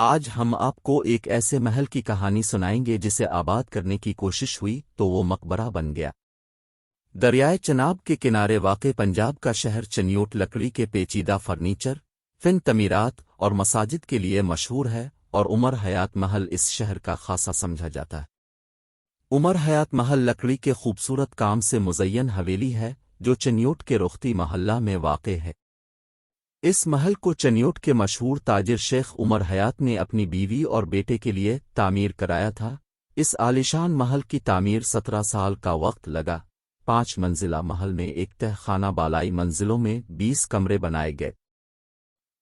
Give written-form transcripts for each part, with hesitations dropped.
آج ہم آپ کو ایک ایسے محل کی کہانی سنائیں گے جسے آباد کرنے کی کوشش ہوئی تو وہ مقبرہ بن گیا۔ دریائے چناب کے کنارے واقع پنجاب کا شہر چنیوٹ لکڑی کے پیچیدہ فرنیچر، فن تعمیرات اور مساجد کے لیے مشہور ہے، اور عمر حیات محل اس شہر کا خاصا سمجھا جاتا ہے۔ عمر حیات محل لکڑی کے خوبصورت کام سے مزین حویلی ہے جو چنیوٹ کے رختی محلہ میں واقع ہے۔ اس محل کو چنیوٹ کے مشہور تاجر شیخ عمر حیات نے اپنی بیوی اور بیٹے کے لیے تعمیر کرایا تھا۔ اس عالیشان محل کی تعمیر 17 سال کا وقت لگا۔ 5 منزلہ محل میں ایک تہ خانہ بالائی منزلوں میں 20 کمرے بنائے گئے۔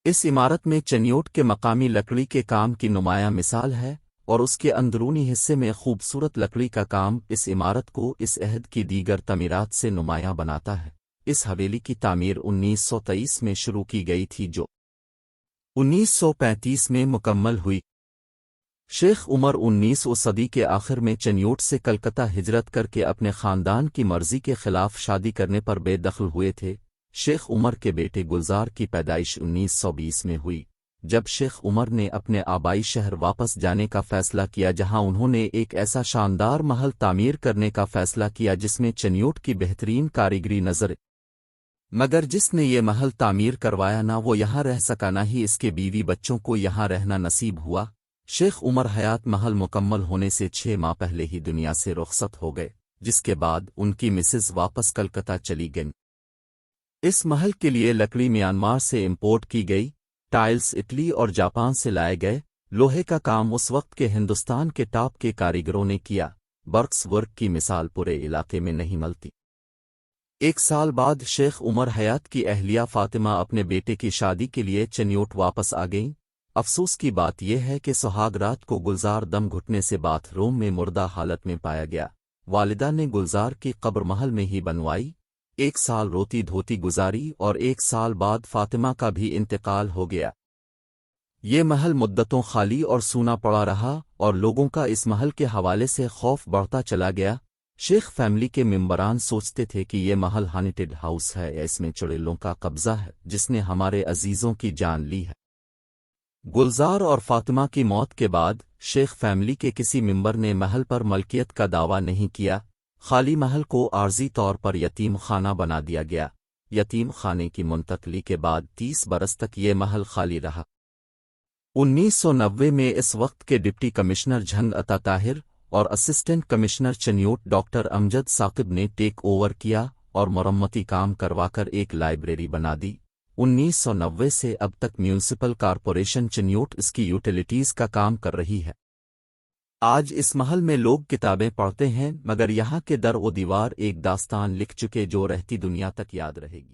اس عمارت میں چنیوٹ کے مقامی لکڑی کے کام کی نمایاں مثال ہے، اور اس کے اندرونی حصے میں خوبصورت لکڑی کا کام اس عمارت کو اس عہد کی دیگر تعمیرات سے نمایاں بناتا ہے۔ اس حویلی کی تعمیر 1923 میں شروع کی گئی تھی جو 1935 میں مکمل ہوئی۔ شیخ عمر 19ویں صدی کے آخر میں چنیوٹ سے کلکتہ ہجرت کر کے اپنے خاندان کی مرضی کے خلاف شادی کرنے پر بے دخل ہوئے تھے۔ شیخ عمر کے بیٹے گلزار کی پیدائش 1920 میں ہوئی، جب شیخ عمر نے اپنے آبائی شہر واپس جانے کا فیصلہ کیا، جہاں انہوں نے ایک ایسا شاندار محل تعمیر کرنے کا فیصلہ کیا جس میں چنیوٹ کی بہترین کاریگری نظر، مگر جس نے یہ محل تعمیر کروایا نہ وہ یہاں رہ سکا نہ ہی اس کے بیوی بچوں کو یہاں رہنا نصیب ہوا۔ شیخ عمر حیات محل مکمل ہونے سے 6 ماہ پہلے ہی دنیا سے رخصت ہو گئے، جس کے بعد ان کی مسز واپس کلکتہ چلی گئیں۔ اس محل کے لیے لکڑی میانمار سے امپورٹ کی گئی، ٹائلز اٹلی اور جاپان سے لائے گئے، لوہے کا کام اس وقت کے ہندوستان کے ٹاپ کے کاریگروں نے کیا۔ برکس ورک کی مثال پورے علاقے میں نہیں ملتی۔ 1 سال بعد شیخ عمر حیات کی اہلیہ فاطمہ اپنے بیٹے کی شادی کے لیے چنیوٹ واپس آ گئیں۔ افسوس کی بات یہ ہے کہ سہاگ رات کو گلزار دم گھٹنے سے باتھ روم میں مردہ حالت میں پایا گیا۔ والدہ نے گلزار کی قبر محل میں ہی بنوائی۔ 1 سال روتی دھوتی گزاری اور 1 سال بعد فاطمہ کا بھی انتقال ہو گیا۔ یہ محل مدتوں خالی اور سونا پڑا رہا، اور لوگوں کا اس محل کے حوالے سے خوف بڑھتا چلا گیا۔ شیخ فیملی کے ممبران سوچتے تھے کہ یہ محل ہانٹڈ ہاؤس ہے یا اس میں چڑیلوں کا قبضہ ہے جس نے ہمارے عزیزوں کی جان لی ہے۔ گلزار اور فاطمہ کی موت کے بعد شیخ فیملی کے کسی ممبر نے محل پر ملکیت کا دعویٰ نہیں کیا۔ خالی محل کو عارضی طور پر یتیم خانہ بنا دیا گیا۔ یتیم خانے کی منتقلی کے بعد 30 برس تک یہ محل خالی رہا۔ 1990 میں اس وقت کے ڈپٹی کمشنر جھنگ عطا طاہر اور اسسٹنٹ کمشنر چنیوٹ ڈاکٹر امجد ثاقب نے ٹیک اوور کیا اور مرمتی کام کروا کر ایک لائبریری بنا دی۔ 1990 سے اب تک میونسپل کارپوریشن چنیوٹ اس کی یوٹیلیٹیز کا کام کر رہی ہے۔ آج اس محل میں لوگ کتابیں پڑھتے ہیں، مگر یہاں کے در و دیوار ایک داستان لکھ چکے جو رہتی دنیا تک یاد رہے گی۔